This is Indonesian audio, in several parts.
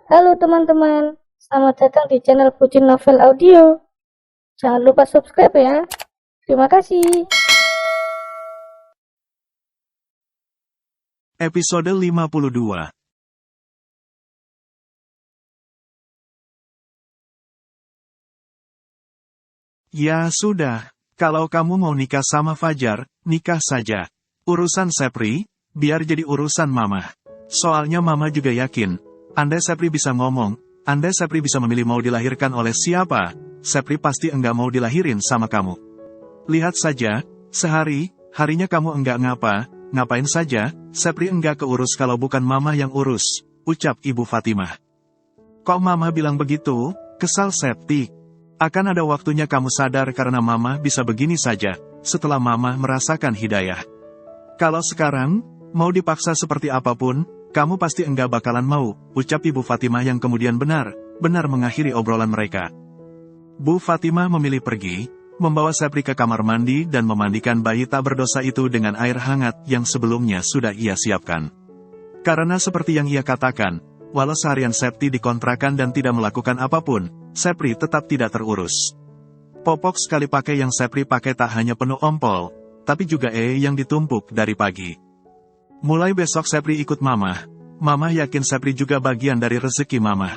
Halo teman-teman, selamat datang di channel Pucin Novel Audio. Jangan lupa subscribe ya. Terima kasih. Episode 52. Ya sudah, kalau kamu mau nikah sama Fajar, nikah saja. Urusan Sepri, biar jadi urusan Mama. Soalnya Mama juga yakin, andai Sepri bisa ngomong, andai Sepri bisa memilih mau dilahirkan oleh siapa, Sepri pasti enggak mau dilahirin sama kamu. Lihat saja, harinya kamu enggak ngapain saja, Sepri enggak keurus kalau bukan Mama yang urus, ucap Ibu Fatimah. Kok Mama bilang begitu? Kesal Septi. Akan ada waktunya kamu sadar karena Mama bisa begini saja, setelah Mama merasakan hidayah. Kalau sekarang, mau dipaksa seperti apapun, kamu pasti enggak bakalan mau, ucap Ibu Fatimah yang kemudian benar mengakhiri obrolan mereka. Bu Fatimah memilih pergi, membawa Sepri ke kamar mandi dan memandikan bayi tak berdosa itu dengan air hangat yang sebelumnya sudah ia siapkan. Karena seperti yang ia katakan, walau seharian Septi dikontrakan dan tidak melakukan apapun, Sepri tetap tidak terurus. Popok sekali pakai yang Sepri pakai tak hanya penuh ompol, tapi juga yang ditumpuk dari pagi. Mulai besok Sepri ikut Mama. Mama yakin Sepri juga bagian dari rezeki Mama.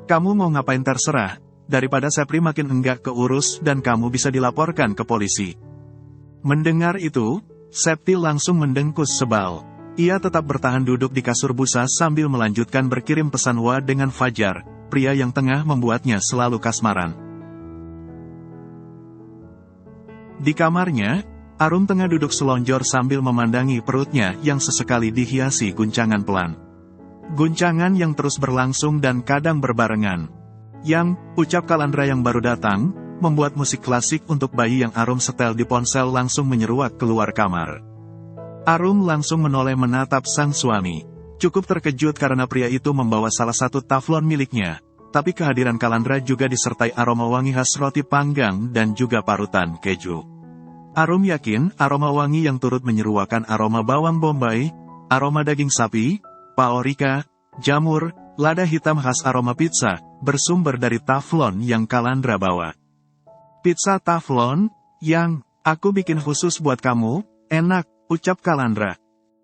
Kamu mau ngapain terserah, daripada Sepri makin enggak keurus dan kamu bisa dilaporkan ke polisi. Mendengar itu, Septi langsung mendengkus sebal. Ia tetap bertahan duduk di kasur busa sambil melanjutkan berkirim pesan wa dengan Fajar, pria yang tengah membuatnya selalu kasmaran. Di kamarnya, Arum tengah duduk selonjor sambil memandangi perutnya yang sesekali dihiasi guncangan pelan. Guncangan yang terus berlangsung dan kadang berbarengan. Yang, ucap Kalandra yang baru datang, membuat musik klasik untuk bayi yang Arum setel di ponsel langsung menyeruak keluar kamar. Arum langsung menoleh menatap sang suami. Cukup terkejut karena pria itu membawa salah satu taflon miliknya, tapi kehadiran Kalandra juga disertai aroma wangi khas roti panggang dan juga parutan keju. Arum yakin aroma wangi yang turut menyeruakan aroma bawang bombay, aroma daging sapi, paprika, jamur, lada hitam khas aroma pizza, bersumber dari taflon yang Kalandra bawa. Pizza taflon, yang aku bikin khusus buat kamu, enak, ucap Kalandra.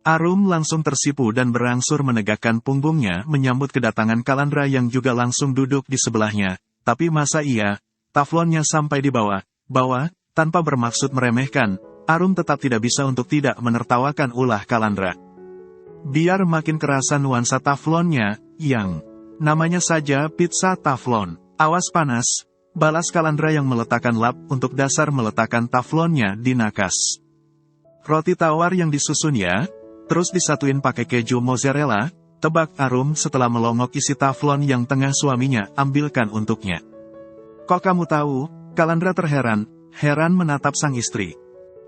Arum langsung tersipu dan berangsur menegakkan punggungnya menyambut kedatangan Kalandra yang juga langsung duduk di sebelahnya. Tapi masa iya, taflonnya sampai di bawah. Tanpa bermaksud meremehkan, Arum tetap tidak bisa untuk tidak menertawakan ulah Kalandra. Biar makin kerasa nuansa taflonnya, yang namanya saja pizza taflon. Awas panas, balas Kalandra yang meletakkan lap untuk dasar meletakkan taflonnya di nakas. Roti tawar yang disusun ya, terus disatuin pakai keju mozzarella, tebak Arum setelah melongok isi taflon yang tengah suaminya ambilkan untuknya. Kok kamu tahu? Kalandra heran menatap sang istri.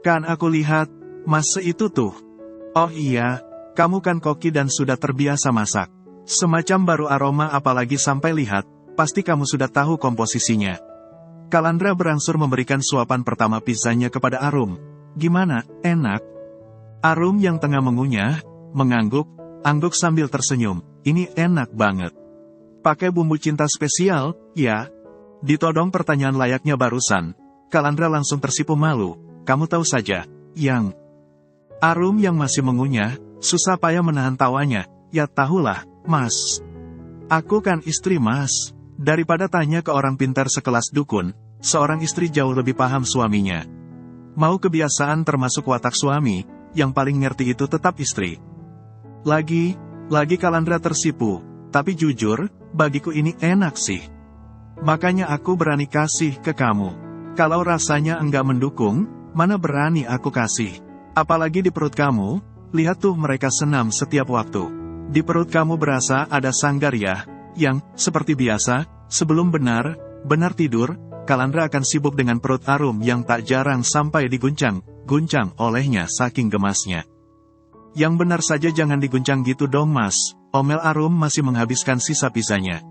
Kan aku lihat, mas itu tuh. Oh iya, kamu kan koki dan sudah terbiasa masak. Semacam baru aroma apalagi sampai lihat, pasti kamu sudah tahu komposisinya. Kalandra berangsur memberikan suapan pertama pizzanya kepada Arum. Gimana, enak? Arum yang tengah mengunyah, mengangguk sambil tersenyum. Ini enak banget. Pakai bumbu cinta spesial, ya? Ditodong pertanyaan layaknya barusan. Kalandra langsung tersipu malu. Kamu tahu saja, yang. Arum yang masih mengunyah, susah payah menahan tawanya. Ya tahulah, mas. Aku kan istri mas. Daripada tanya ke orang pintar sekelas dukun, seorang istri jauh lebih paham suaminya. Mau kebiasaan termasuk watak suami, yang paling ngerti itu tetap istri. Lagi Kalandra tersipu, tapi jujur, bagiku ini enak sih. Makanya aku berani kasih ke kamu. Kalau rasanya enggak mendukung, mana berani aku kasih. Apalagi di perut kamu, lihat tuh mereka senam setiap waktu. Di perut kamu berasa ada sanggar ya, yang, seperti biasa, sebelum benar tidur, Kalandra akan sibuk dengan perut Arum yang tak jarang sampai diguncang olehnya saking gemasnya. Yang benar saja jangan diguncang gitu dong mas, omel Arum masih menghabiskan sisa pizzanya.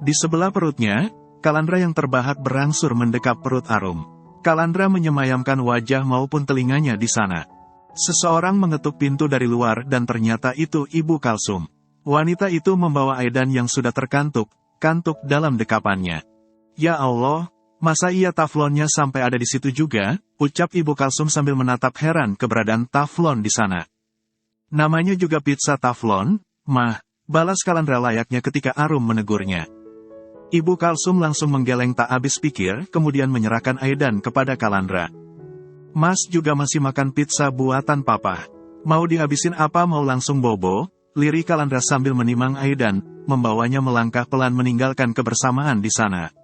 Di sebelah perutnya, Kalandra yang terbahak berangsur mendekap perut Arum. Kalandra menyemayamkan wajah maupun telinganya di sana. Seseorang mengetuk pintu dari luar dan ternyata itu Ibu Kalsum. Wanita itu membawa Aidan yang sudah kantuk dalam dekapannya. Ya Allah, masa iya taflonnya sampai ada di situ juga, ucap Ibu Kalsum sambil menatap heran keberadaan taflon di sana. Namanya juga pizza taflon, Mah, balas Kalandra layaknya ketika Arum menegurnya. Ibu Kalsum langsung menggeleng tak habis pikir, kemudian menyerahkan Aidan kepada Kalandra. Mas juga masih makan pizza buatan papa. Mau dihabisin apa mau langsung bobo? Lirik Kalandra sambil menimang Aidan, membawanya melangkah pelan meninggalkan kebersamaan di sana.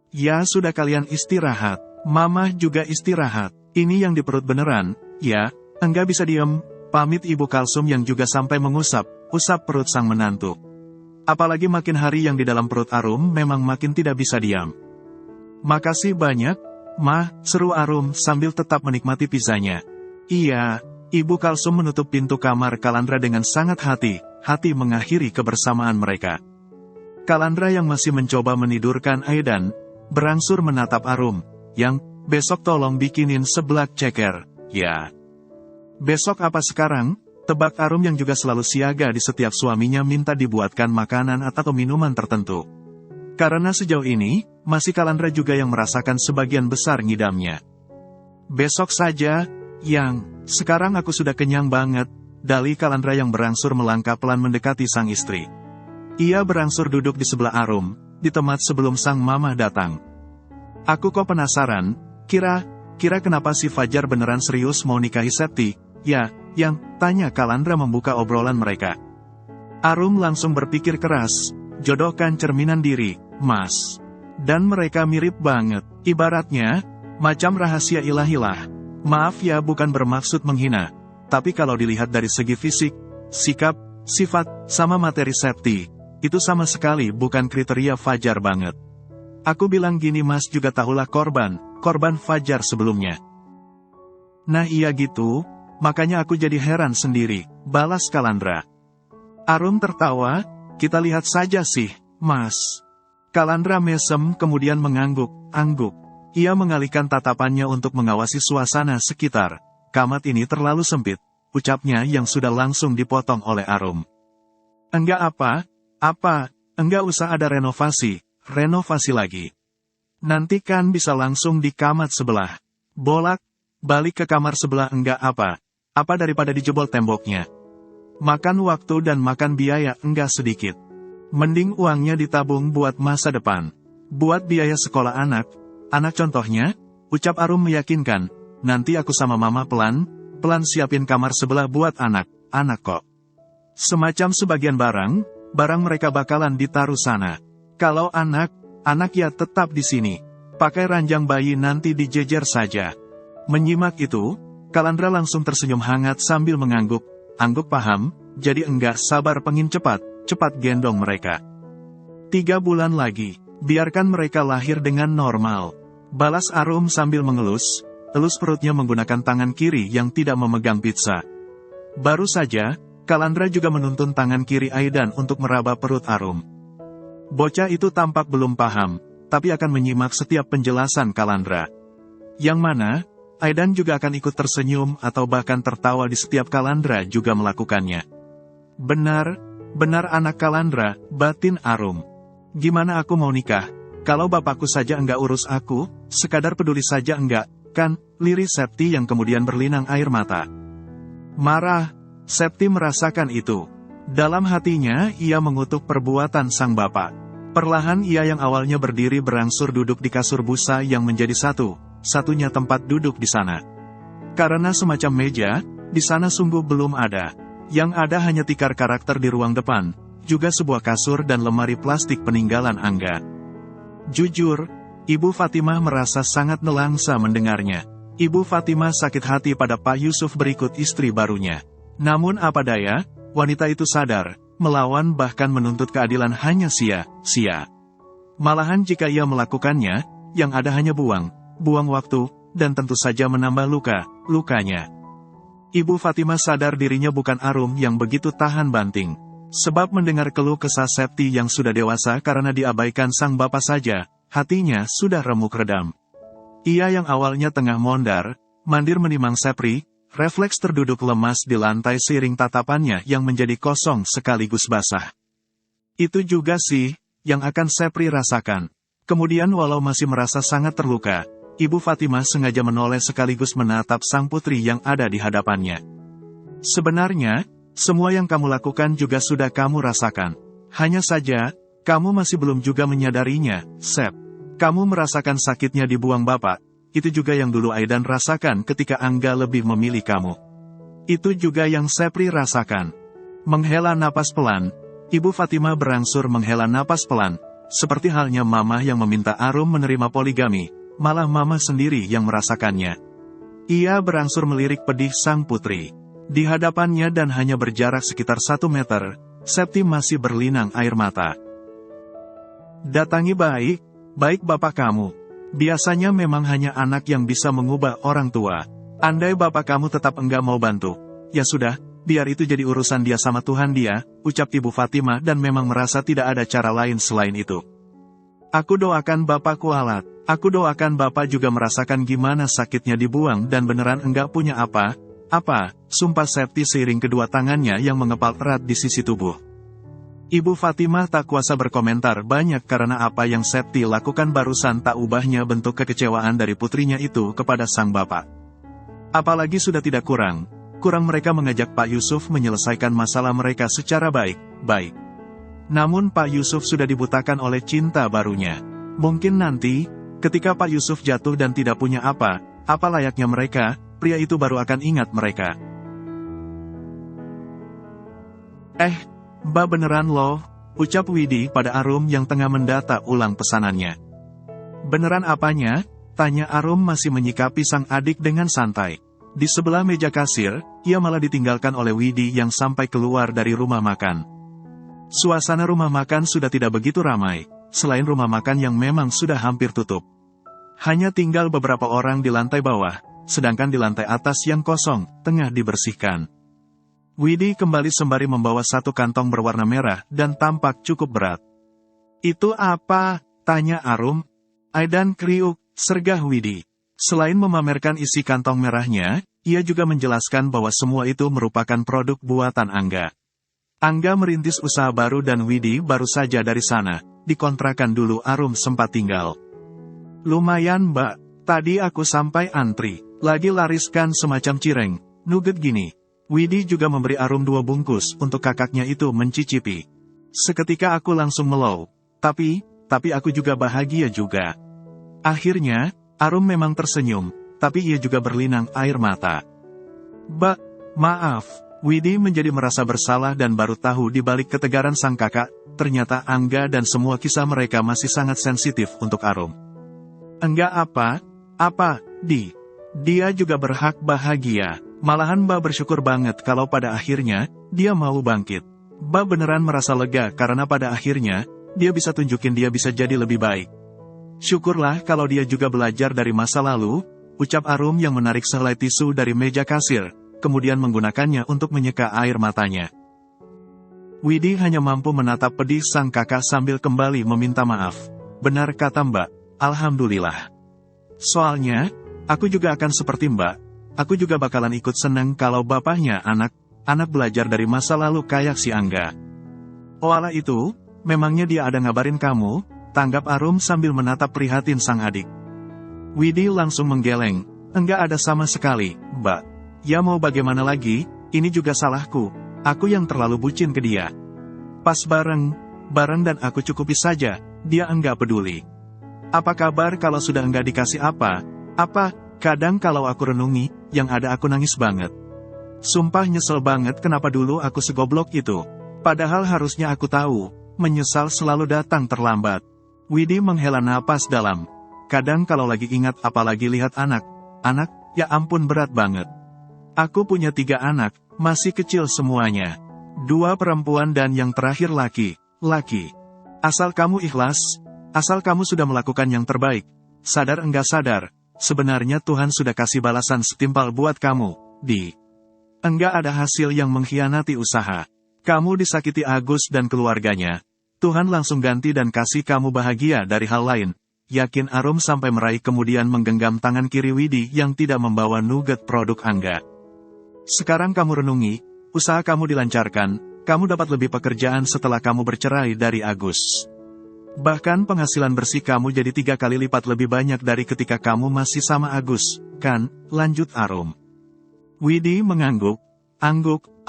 Ya sudah kalian istirahat, Mamah juga istirahat, ini yang di perut beneran, ya, enggak bisa diem, pamit Ibu Kalsum yang juga sampai usap perut sang menantu. Apalagi makin hari yang di dalam perut Arum memang makin tidak bisa diam. Makasih banyak, Mah, seru Arum sambil tetap menikmati pizzanya. Iya. Ibu Kalsum menutup pintu kamar Kalandra dengan sangat hati mengakhiri kebersamaan mereka. Kalandra yang masih mencoba menidurkan Aidan, berangsur menatap Arum, yang, besok tolong bikinin sebelak ceker, ya. Besok apa sekarang? Tebak Arum yang juga selalu siaga di setiap suaminya minta dibuatkan makanan atau minuman tertentu. Karena sejauh ini, masih Kalandra juga yang merasakan sebagian besar ngidamnya. Besok saja, Yang. Sekarang aku sudah kenyang banget, dalih Kalandra yang berangsur melangkah pelan mendekati sang istri. Ia berangsur duduk di sebelah Arum, di tempat sebelum sang mamah datang. Aku kok penasaran, kira kenapa si Fajar beneran serius mau nikahi Septi? Ya, Yang, tanya Kalandra membuka obrolan mereka. Arum langsung berpikir keras, jodohkan cerminan diri, Mas. Dan mereka mirip banget, ibaratnya, macam rahasia ilahilah. Maaf ya bukan bermaksud menghina, tapi kalau dilihat dari segi fisik, sikap, sifat, sama materi Septi, itu sama sekali bukan kriteria Fajar banget. Aku bilang gini Mas juga tahulah korban Fajar sebelumnya. Nah iya gitu, makanya aku jadi heran sendiri, balas Kalandra. Arum tertawa, kita lihat saja sih, Mas. Kalandra mesem kemudian mengangguk. Ia mengalihkan tatapannya untuk mengawasi suasana sekitar. Kamar ini terlalu sempit, ucapnya yang sudah langsung dipotong oleh Arum. Enggak apa, enggak usah ada renovasi lagi. Nanti kan bisa langsung di kamar sebelah. Balik ke kamar sebelah enggak apa daripada dijebol temboknya. Makan waktu dan makan biaya enggak sedikit. Mending uangnya ditabung buat masa depan. Buat biaya sekolah anak contohnya, ucap Arum meyakinkan, nanti aku sama mama pelan siapin kamar sebelah buat anak kok. Semacam sebagian barang mereka bakalan ditaruh sana. Kalau anak ya tetap di sini. Pakai ranjang bayi nanti dijejer saja. Menyimak itu, Kalandra langsung tersenyum hangat sambil mengangguk paham, jadi enggak sabar pengin cepat gendong mereka. 3 bulan lagi, biarkan mereka lahir dengan normal. Balas Arum sambil elus perutnya menggunakan tangan kiri yang tidak memegang pizza. Baru saja, Kalandra juga menuntun tangan kiri Aidan untuk meraba perut Arum. Bocah itu tampak belum paham, tapi akan menyimak setiap penjelasan Kalandra. Yang mana, Aidan juga akan ikut tersenyum atau bahkan tertawa di setiap Kalandra juga melakukannya. Benar anak Kalandra, batin Arum. Gimana aku mau nikah? Kalau bapakku saja enggak urus aku, sekadar peduli saja enggak, kan, lirik Septi yang kemudian berlinang air mata. Marah, Septi merasakan itu. Dalam hatinya, ia mengutuk perbuatan sang bapak. Perlahan ia yang awalnya berdiri berangsur duduk di kasur busa yang menjadi satunya tempat duduk di sana. Karena semacam meja, di sana sungguh belum ada. Yang ada hanya tikar karakter di ruang depan, juga sebuah kasur dan lemari plastik peninggalan Angga. Jujur, Ibu Fatimah merasa sangat nelangsa mendengarnya. Ibu Fatimah sakit hati pada Pak Yusuf berikut istri barunya. Namun apa daya, wanita itu sadar, melawan bahkan menuntut keadilan hanya sia-sia. Malahan jika ia melakukannya, yang ada hanya buang waktu, dan tentu saja menambah lukanya. Ibu Fatimah sadar dirinya bukan Arum yang begitu tahan banting. Sebab mendengar keluh kesah Septi yang sudah dewasa karena diabaikan sang bapak saja, hatinya sudah remuk redam. Ia yang awalnya tengah mandir menimang Sepri, refleks terduduk lemas di lantai seiring tatapannya yang menjadi kosong sekaligus basah. Itu juga sih, yang akan Sepri rasakan. Kemudian walau masih merasa sangat terluka, Ibu Fatimah sengaja menoleh sekaligus menatap sang putri yang ada di hadapannya. Sebenarnya, semua yang kamu lakukan juga sudah kamu rasakan. Hanya saja, kamu masih belum juga menyadarinya, Sep. Kamu merasakan sakitnya dibuang bapak, itu juga yang dulu Aidan rasakan ketika Angga lebih memilih kamu. Itu juga yang Sepri rasakan. Menghela napas pelan, Ibu Fatimah berangsur menghela napas pelan, seperti halnya Mama yang meminta Arum menerima poligami, malah Mama sendiri yang merasakannya. Ia berangsur melirik pedih sang putri. Di hadapannya dan hanya berjarak sekitar 1 meter, Septi masih berlinang air mata. Datangi baik bapak kamu. Biasanya memang hanya anak yang bisa mengubah orang tua. Andai bapak kamu tetap enggak mau bantu, ya sudah, biar itu jadi urusan dia sama Tuhan dia, ucap Ibu Fatimah dan memang merasa tidak ada cara lain selain itu. Aku doakan bapak kualat, aku doakan bapak juga merasakan gimana sakitnya dibuang dan beneran enggak punya apa, sumpah Septi seiring kedua tangannya yang mengepal erat di sisi tubuh. Ibu Fatimah tak kuasa berkomentar banyak karena apa yang Septi lakukan barusan tak ubahnya bentuk kekecewaan dari putrinya itu kepada sang bapak. Apalagi sudah tidak kurang mereka mengajak Pak Yusuf menyelesaikan masalah mereka secara baik-baik. Namun Pak Yusuf sudah dibutakan oleh cinta barunya. Mungkin nanti, ketika Pak Yusuf jatuh dan tidak punya apa layaknya mereka, pria itu baru akan ingat mereka. Mbak beneran loh, ucap Widi pada Arum yang tengah mendata ulang pesanannya. Beneran apanya? Tanya Arum masih menyikapi sang adik dengan santai. Di sebelah meja kasir, ia malah ditinggalkan oleh Widi yang sampai keluar dari rumah makan. Suasana rumah makan sudah tidak begitu ramai, selain rumah makan yang memang sudah hampir tutup. Hanya tinggal beberapa orang di lantai bawah, sedangkan di lantai atas yang kosong, tengah dibersihkan. Widi kembali sembari membawa satu kantong berwarna merah dan tampak cukup berat. Itu apa? Tanya Arum. Aidan kriuk, sergah Widi. Selain memamerkan isi kantong merahnya, ia juga menjelaskan bahwa semua itu merupakan produk buatan Angga. Angga merintis usaha baru dan Widi baru saja dari sana, dikontrakan dulu Arum sempat tinggal. Lumayan mbak, tadi aku sampai antri, lagi lariskan semacam cireng, nugget gini. Widi juga memberi Arum 2 bungkus untuk kakaknya itu mencicipi. Seketika aku langsung melow, tapi aku juga bahagia juga. Akhirnya, Arum memang tersenyum, tapi ia juga berlinang air mata. Maaf, Widi menjadi merasa bersalah dan baru tahu di balik ketegaran sang kakak, ternyata Angga dan semua kisah mereka masih sangat sensitif untuk Arum. Enggak apa, dia juga berhak bahagia. Malahan Mbak bersyukur banget kalau pada akhirnya, dia mau bangkit. Mbak beneran merasa lega karena pada akhirnya, dia bisa tunjukin dia bisa jadi lebih baik. Syukurlah kalau dia juga belajar dari masa lalu, ucap Arum yang menarik sehelai tisu dari meja kasir, kemudian menggunakannya untuk menyeka air matanya. Widi hanya mampu menatap pedih sang kakak sambil kembali meminta maaf. Benar kata Mbak, alhamdulillah. Soalnya, aku juga akan seperti Mbak, aku juga bakalan ikut seneng kalau bapaknya anak belajar dari masa lalu kayak si Angga. Oalah itu, memangnya dia ada ngabarin kamu? Tanggap Arum sambil menatap prihatin sang adik. Widi langsung menggeleng, enggak ada sama sekali, Mbak. Ya mau bagaimana lagi, ini juga salahku, aku yang terlalu bucin ke dia. Pas bareng dan aku cukupi saja, dia enggak peduli. Apa kabar kalau sudah enggak dikasih apa, kadang kalau aku renungi, yang ada aku nangis banget. Sumpah nyesel banget kenapa dulu aku segoblok itu. Padahal harusnya aku tahu, menyesal selalu datang terlambat. Widi menghela napas dalam. Kadang kalau lagi ingat apalagi lihat anak, ya ampun berat banget. Aku punya 3 anak, masih kecil semuanya. 2 perempuan dan yang terakhir laki. Asal kamu ikhlas, asal kamu sudah melakukan yang terbaik, sadar enggak sadar, sebenarnya Tuhan sudah kasih balasan setimpal buat kamu, Enggak ada hasil yang mengkhianati usaha. Kamu disakiti Agus dan keluarganya. Tuhan langsung ganti dan kasih kamu bahagia dari hal lain. Yakin Arum sampai meraih kemudian menggenggam tangan kiri Widi yang tidak membawa nugget produk Angga. Sekarang kamu renungi, usaha kamu dilancarkan, kamu dapat lebih pekerjaan setelah kamu bercerai dari Agus. Bahkan penghasilan bersih kamu jadi 3 kali lipat lebih banyak dari ketika kamu masih sama Agus, kan? Lanjut Arum. Widi mengangguk.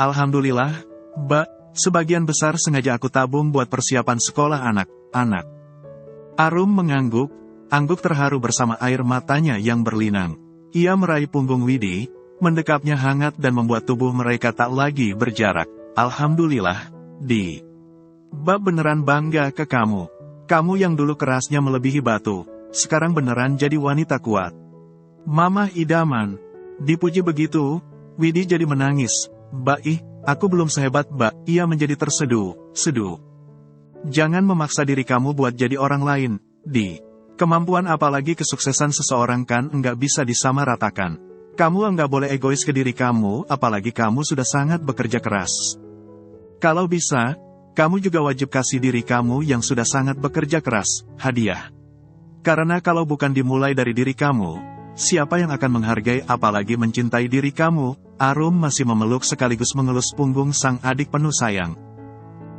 Alhamdulillah, Mbak, sebagian besar sengaja aku tabung buat persiapan sekolah anak-anak. Arum mengangguk terharu bersama air matanya yang berlinang. Ia meraih punggung Widi, mendekapnya hangat dan membuat tubuh mereka tak lagi berjarak. Alhamdulillah, Mbak beneran bangga ke kamu. Kamu yang dulu kerasnya melebihi batu, sekarang beneran jadi wanita kuat. Mamah idaman. Dipuji begitu, Widi jadi menangis. Mbak, aku belum sehebat Mbak. Ia menjadi terseduh. Jangan memaksa diri kamu buat jadi orang lain, Kemampuan apalagi kesuksesan seseorang kan enggak bisa disamaratakan. Kamu enggak boleh egois ke diri kamu, apalagi kamu sudah sangat bekerja keras. Kalau bisa, kamu juga wajib kasih diri kamu yang sudah sangat bekerja keras, hadiah. Karena kalau bukan dimulai dari diri kamu, siapa yang akan menghargai apalagi mencintai diri kamu? Arum masih memeluk sekaligus mengelus punggung sang adik penuh sayang.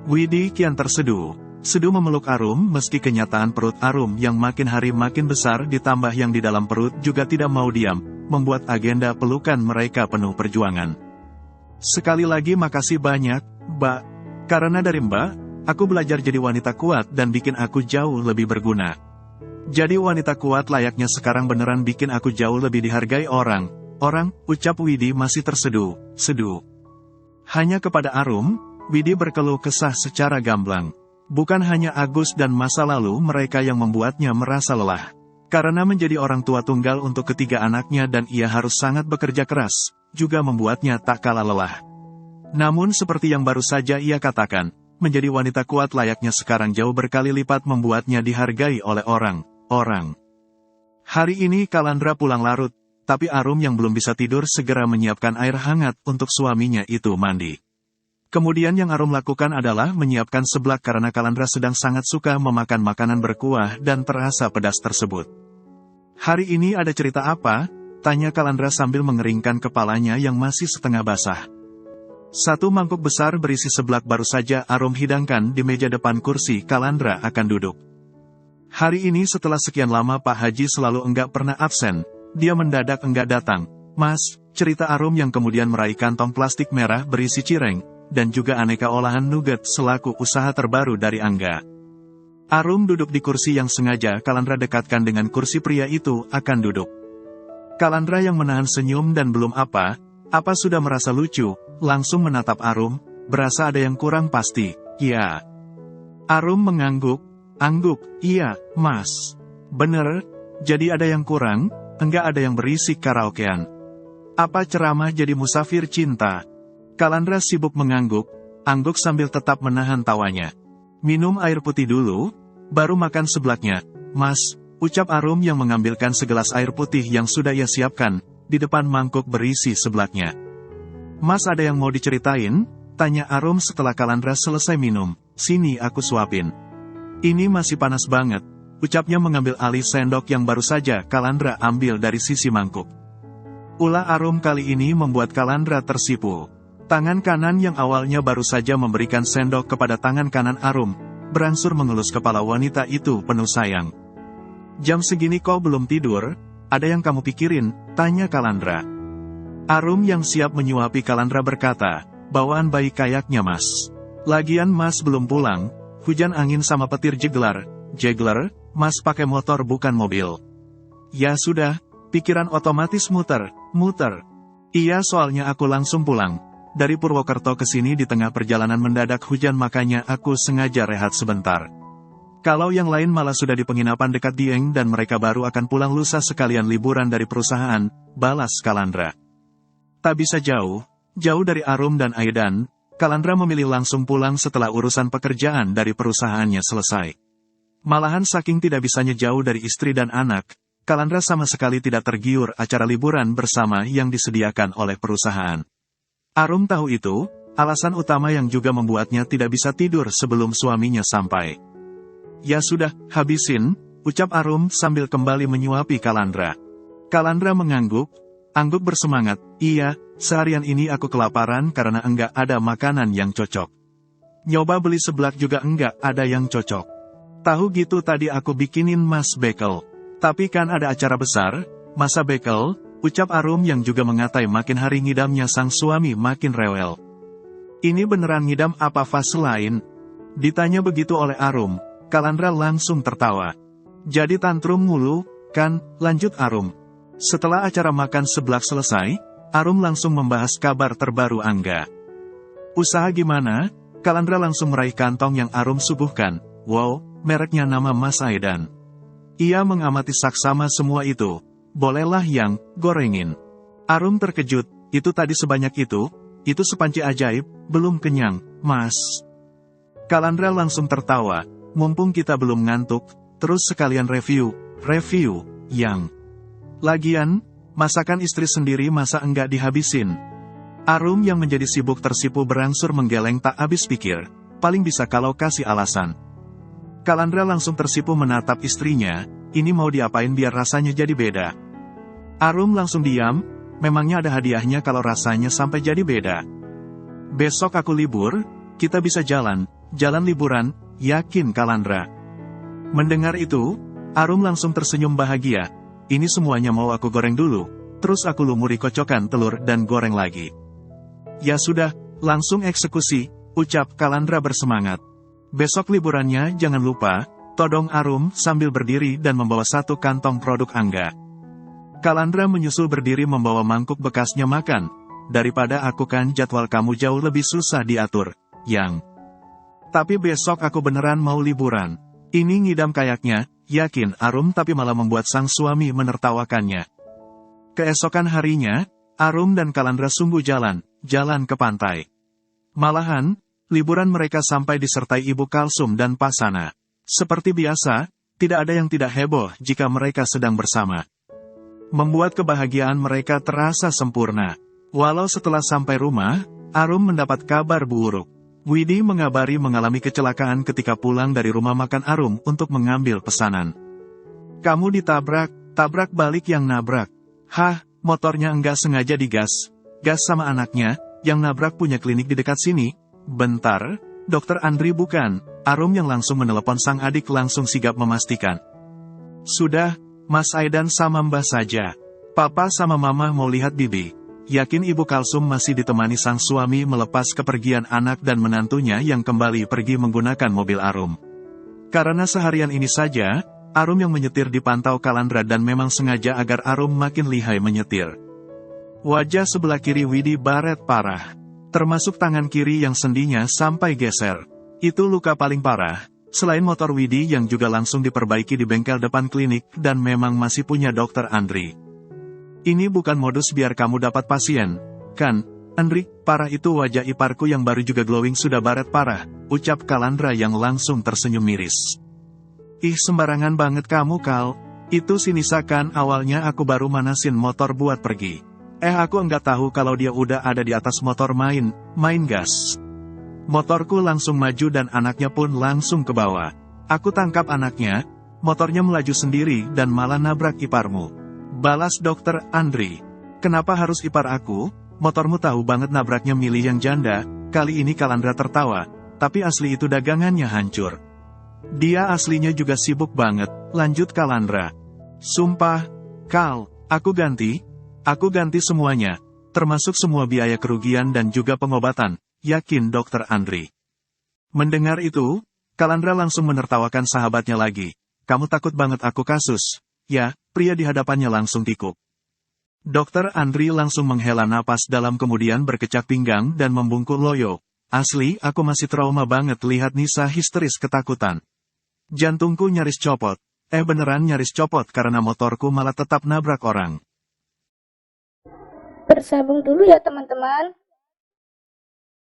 Widi kian terseduh memeluk Arum meski kenyataan perut Arum yang makin hari makin besar ditambah yang di dalam perut juga tidak mau diam, membuat agenda pelukan mereka penuh perjuangan. Sekali lagi makasih banyak, Mbak. Karena dari Mbak, aku belajar jadi wanita kuat dan bikin aku jauh lebih berguna. Jadi wanita kuat layaknya sekarang beneran bikin aku jauh lebih dihargai orang, ucap Widi masih terseduh. Hanya kepada Arum, Widi berkeluh kesah secara gamblang. Bukan hanya Agus dan masa lalu mereka yang membuatnya merasa lelah. Karena menjadi orang tua tunggal untuk ketiga anaknya dan ia harus sangat bekerja keras, juga membuatnya tak kalah lelah. Namun seperti yang baru saja ia katakan, menjadi wanita kuat layaknya sekarang jauh berkali lipat membuatnya dihargai oleh orang. Hari ini Kalandra pulang larut, tapi Arum yang belum bisa tidur segera menyiapkan air hangat untuk suaminya itu mandi. Kemudian yang Arum lakukan adalah menyiapkan seblak karena Kalandra sedang sangat suka memakan makanan berkuah dan terasa pedas tersebut. Hari ini ada cerita apa? Tanya Kalandra sambil mengeringkan kepalanya yang masih setengah basah. Satu mangkuk besar berisi seblak baru saja Arum hidangkan di meja depan kursi Kalandra akan duduk. Hari ini setelah sekian lama Pak Haji selalu enggak pernah absen, dia mendadak enggak datang. Mas, cerita Arum yang kemudian meraih kantong plastik merah berisi cireng, dan juga aneka olahan nugget selaku usaha terbaru dari Angga. Arum duduk di kursi yang sengaja Kalandra dekatkan dengan kursi pria itu akan duduk. Kalandra yang menahan senyum dan belum apa sudah merasa lucu, langsung menatap Arum, berasa ada yang kurang pasti. Ya. Arum mengangguk, iya, Mas. Bener, jadi ada yang kurang, enggak ada yang berisik karaokean. Apa ceramah jadi musafir cinta? Kalandra sibuk mengangguk sambil tetap menahan tawanya. Minum air putih dulu, baru makan seblaknya. Mas, ucap Arum yang mengambilkan segelas air putih yang sudah ia siapkan, di depan mangkuk berisi seblaknya. Mas ada yang mau diceritain? Tanya Arum setelah Kalandra selesai minum. Sini aku suapin. Ini masih panas banget, ucapnya mengambil alih sendok yang baru saja Kalandra ambil dari sisi mangkuk. Ulah Arum kali ini membuat Kalandra tersipu. Tangan kanan yang awalnya baru saja memberikan sendok kepada tangan kanan Arum, berangsur mengelus kepala wanita itu penuh sayang. Jam segini kau belum tidur? Ada yang kamu pikirin? Tanya Kalandra. Arum yang siap menyuapi Kalandra berkata, bawaan bayi kayaknya Mas. Lagian Mas belum pulang, hujan angin sama petir jegler, Mas pakai motor bukan mobil. Ya sudah, pikiran otomatis muter. Iya soalnya aku langsung pulang. Dari Purwokerto ke sini di tengah perjalanan mendadak hujan makanya aku sengaja rehat sebentar. Kalau yang lain malah sudah di penginapan dekat Dieng dan mereka baru akan pulang lusa sekalian liburan dari perusahaan, balas Kalandra. Tak bisa jauh dari Arum dan Aidan, Kalandra memilih langsung pulang setelah urusan pekerjaan dari perusahaannya selesai. Malahan saking tidak bisanya jauh dari istri dan anak, Kalandra sama sekali tidak tergiur acara liburan bersama yang disediakan oleh perusahaan. Arum tahu itu, alasan utama yang juga membuatnya tidak bisa tidur sebelum suaminya sampai. Ya sudah, habisin, ucap Arum sambil kembali menyuapi Kalandra. Kalandra mengangguk bersemangat, iya, Seharian ini aku kelaparan karena enggak ada makanan yang cocok. Nyoba beli seblak juga enggak ada yang cocok. Tahu gitu tadi aku bikinin Mas Bekel. Tapi kan ada acara besar, masa Bekel, ucap Arum yang juga mengatai makin hari ngidamnya sang suami makin rewel. Ini beneran ngidam apa fase lain? Ditanya begitu oleh Arum, Kalandra langsung tertawa. Jadi tantrum mulu, kan, lanjut Arum. Setelah acara makan seblak selesai, Arum langsung membahas kabar terbaru Angga. Usaha gimana? Kalandra langsung meraih kantong yang Arum suguhkan. Wow, mereknya nama Mas Aidan. Ia mengamati saksama semua itu. Bolehlah yang gorengin. Arum terkejut, itu tadi sebanyak itu sepanci ajaib, belum kenyang, Mas. Kalandra langsung tertawa, mumpung kita belum ngantuk, terus sekalian review, yang. Lagian, masakan istri sendiri masa enggak dihabisin. Arum yang menjadi sibuk tersipu berangsur menggeleng tak habis pikir, paling bisa kalau kasih alasan. Kalandra langsung tersipu menatap istrinya, ini mau diapain biar rasanya jadi beda. Arum langsung diam, memangnya ada hadiahnya kalau rasanya sampai jadi beda. Besok aku libur, kita bisa jalan liburan, yakin Kalandra. Mendengar itu, Arum langsung tersenyum bahagia, ini semuanya mau aku goreng dulu, terus aku lumuri kocokan telur dan goreng lagi. Ya sudah, langsung eksekusi, ucap Kalandra bersemangat. Besok liburannya jangan lupa, todong Arum sambil berdiri dan membawa satu kantong produk Angga. Kalandra menyusul berdiri membawa mangkuk bekasnya makan. Daripada aku kan jadwal kamu jauh lebih susah diatur, yang. Tapi besok aku beneran mau liburan. Ini ngidam kayaknya, yakin Arum tapi malah membuat sang suami menertawakannya. Keesokan harinya, Arum dan Kalandra sungguh jalan ke pantai. Malahan, liburan mereka sampai disertai Ibu Kalsum dan Pasana. Seperti biasa, tidak ada yang tidak heboh jika mereka sedang bersama. Membuat kebahagiaan mereka terasa sempurna. Walau setelah sampai rumah, Arum mendapat kabar buruk. Widi mengabari mengalami kecelakaan ketika pulang dari rumah makan Arum untuk mengambil pesanan. Kamu ditabrak balik yang nabrak. Hah, motornya enggak sengaja digas. Gas sama anaknya, yang nabrak punya klinik di dekat sini. Bentar, Dokter Andri bukan? Arum yang langsung menelepon sang adik langsung sigap memastikan. Sudah, Mas Aidan sama Mbah saja. Papa sama Mama mau lihat Bibi. Yakin Ibu Kalsum masih ditemani sang suami melepas kepergian anak dan menantunya yang kembali pergi menggunakan mobil Arum. Karena seharian ini saja, Arum yang menyetir dipantau Kalandra dan memang sengaja agar Arum makin lihai menyetir. Wajah sebelah kiri Widi baret parah. Termasuk tangan kiri yang sendinya sampai geser. Itu luka paling parah. Selain motor Widi yang juga langsung diperbaiki di bengkel depan klinik dan memang masih punya Dokter Andri. Ini bukan modus biar kamu dapat pasien, kan, Andri? Parah itu wajah iparku yang baru juga glowing sudah baret parah, ucap Kalandra yang langsung tersenyum miris. Ih sembarangan banget kamu Kal, itu si Nisa kan awalnya aku baru manasin motor buat pergi. Aku enggak tahu kalau dia udah ada di atas motor main gas. Motorku langsung maju dan anaknya pun langsung ke bawah. Aku tangkap anaknya, motornya melaju sendiri dan malah nabrak iparmu. Balas Dokter Andri. Kenapa harus ipar aku? Motormu tahu banget nabraknya milih yang janda. Kali ini Kalandra tertawa, tapi asli itu dagangannya hancur. Dia aslinya juga sibuk banget, lanjut Kalandra. Sumpah, Kal, aku ganti semuanya, termasuk semua biaya kerugian dan juga pengobatan, yakin Dokter Andri. Mendengar itu, Kalandra langsung menertawakan sahabatnya lagi. Kamu takut banget aku kasus? Ya, pria di hadapannya langsung tikuk. Dokter Andri langsung menghela napas dalam kemudian berkecak pinggang dan membungkuk loyo. Asli, aku masih trauma banget lihat Nisa histeris ketakutan. Jantungku nyaris copot. Beneran nyaris copot karena motorku malah tetap nabrak orang. Bersambung dulu ya teman-teman.